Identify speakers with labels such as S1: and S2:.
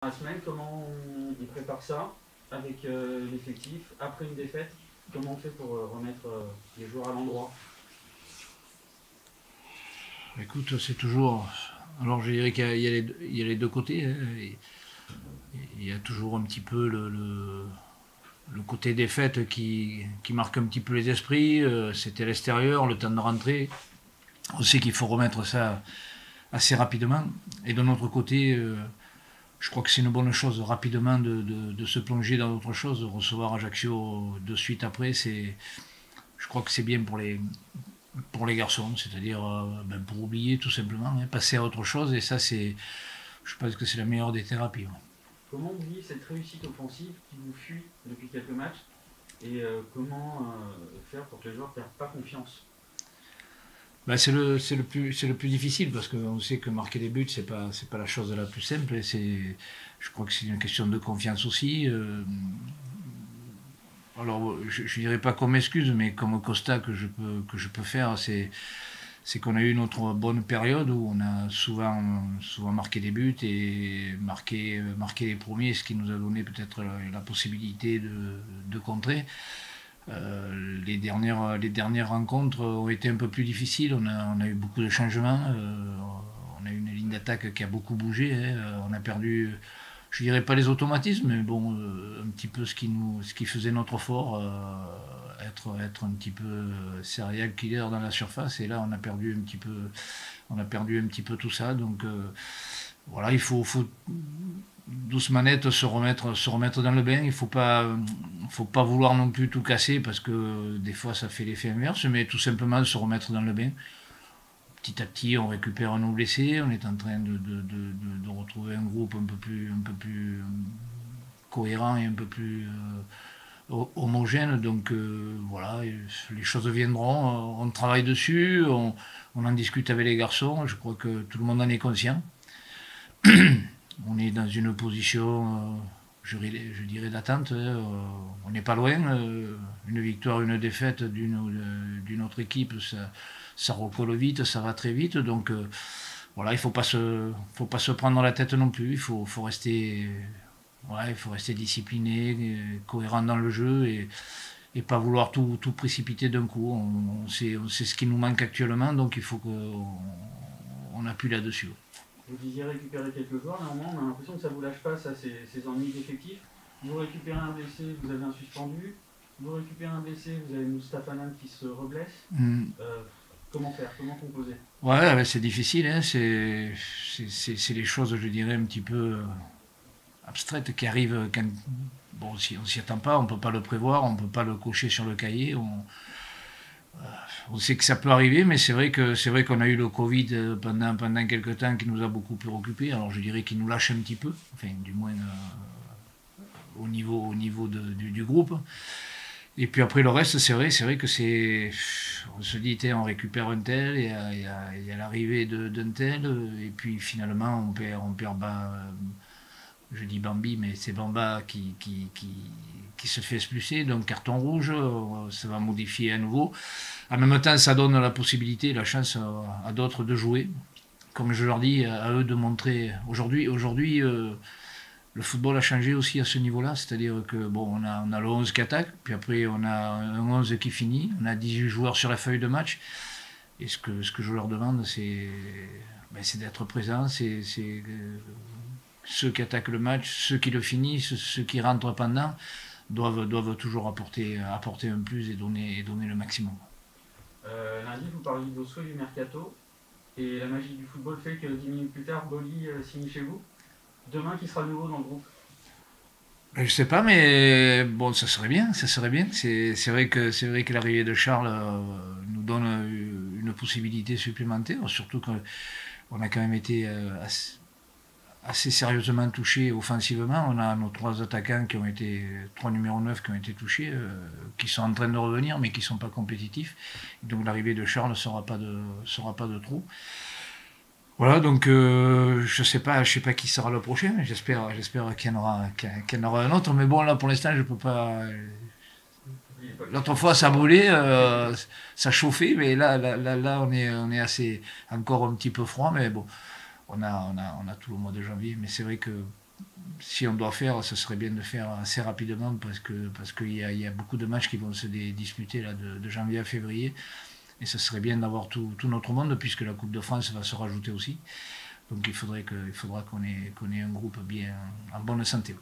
S1: La semaine, comment on prépare ça avec l'effectif après une défaite? Comment on fait pour remettre les joueurs à l'endroit?
S2: Écoute, c'est toujours. Alors je dirais qu'il y a les deux côtés, hein. Il y a toujours un petit peu le côté défaite qui marque un petit peu les esprits. C'était à l'extérieur, le temps de rentrer. On sait qu'il faut remettre ça assez rapidement. Et de notre côté, je crois que c'est une bonne chose rapidement de se plonger dans autre chose. Recevoir Ajaccio de suite après, je crois que c'est bien pour les garçons, c'est-à-dire pour oublier tout simplement, hein, passer à autre chose. Et ça, je pense que c'est la meilleure des thérapies. Ouais.
S1: Comment on vit cette réussite offensive qui vous fuit depuis quelques matchs et comment faire pour que les joueurs ne perdent pas confiance?
S2: C'est le plus difficile parce qu'on sait que marquer des buts, c'est pas la chose la plus simple. Je crois que c'est une question de confiance aussi. Alors, je dirais pas comme excuse, mais comme constat que je peux faire, c'est qu'on a eu notre bonne période où on a souvent marqué des buts et marqué les premiers, ce qui nous a donné peut-être la possibilité de contrer. Les dernières rencontres ont été un peu plus difficiles. On a eu beaucoup de changements. On a eu une ligne d'attaque qui a beaucoup bougé, hein. On a perdu, je dirais pas les automatismes, mais bon, un petit peu ce qui faisait notre fort, être un petit peu serial killer dans la surface. Et là, on a perdu un petit peu tout ça. Donc voilà, il faut douce manette se remettre dans le bain. Il faut pas vouloir non plus tout casser parce que des fois ça fait l'effet inverse, mais tout simplement se remettre dans le bain. Petit à petit, on récupère nos blessés. On est en train de retrouver un groupe un peu plus cohérent et un peu plus homogène. Donc voilà, les choses viendront. On travaille dessus. On en discute avec les garçons. Je crois que tout le monde en est conscient. On est dans une position, je dirais, d'attente. On n'est pas loin. Une victoire, une défaite d'une autre équipe, ça recolle vite, ça va très vite. Donc voilà, il faut pas se prendre la tête non plus. Faut rester, ouais, il faut rester discipliné, cohérent dans le jeu et pas vouloir tout précipiter d'un coup. On sait ce qui nous manque actuellement, donc il faut qu'on appuie là-dessus.
S1: Vous disiez récupérer quelques joueurs, néanmoins on a l'impression que ça ne vous lâche pas, ça, ces ennuis d'effectifs. Vous récupérez un blessé, vous avez un suspendu. Vous récupérez un blessé, vous avez Moustapha Nam qui se reblesse. Comment faire? Comment composer?
S2: Ouais, c'est difficile, hein. C'est les choses, je dirais, un petit peu abstraites qui arrivent quand. Bon, si on s'y attend pas, on peut pas le prévoir, on peut pas le cocher sur le cahier. On sait que ça peut arriver, mais c'est vrai qu'on a eu le Covid pendant quelques temps qui nous a beaucoup préoccupés. Alors je dirais qu'il nous lâche un petit peu, enfin du moins au niveau du groupe. Et puis après le reste, c'est vrai que on se dit, on récupère un tel, il y a l'arrivée d'un tel, et puis finalement on perd je dis Bambi, mais c'est Bamba qui se fait expulser, donc carton rouge, ça va modifier à nouveau. En même temps, ça donne la possibilité, la chance à d'autres de jouer. Comme je leur dis, à eux de montrer. Aujourd'hui, le football a changé aussi à ce niveau-là, c'est-à-dire que bon, on a le 11 qui attaque, puis après on a un 11 qui finit, on a 18 joueurs sur la feuille de match, et ce que je leur demande, c'est d'être présent, ceux qui attaquent le match, ceux qui le finissent, ceux qui rentrent pendant, doivent toujours apporter un plus et donner le maximum.
S1: Lundi, vous parliez de vos souhaits du mercato, et la magie du football fait que 10 minutes plus tard, Boli signe chez vous. Demain, qui sera nouveau dans le groupe?
S2: Je sais pas, mais bon, ça serait bien, ça serait bien. C'est vrai que l'arrivée de Charles nous donne une possibilité supplémentaire, surtout qu'on a quand même été assez sérieusement touchés offensivement. On a nos trois attaquants trois numéros 9 qui ont été touchés, qui sont en train de revenir, mais qui ne sont pas compétitifs. Donc l'arrivée de Charles ne sera pas de trou. Voilà, donc je sais pas qui sera le prochain, mais j'espère qu'il y en aura un autre. Mais bon, là pour l'instant, je peux pas. L'autre fois, ça brûlait, ça chauffait, mais là, on est assez encore un petit peu froid, mais bon, on a tout le mois de janvier. Mais c'est vrai que si on doit faire, ce serait bien de faire assez rapidement parce qu'il y a beaucoup de matchs qui vont se disputer là, de janvier à février. Et ce serait bien d'avoir tout notre monde puisque la Coupe de France va se rajouter aussi. Donc il faudra qu'on ait un groupe bien en bonne santé.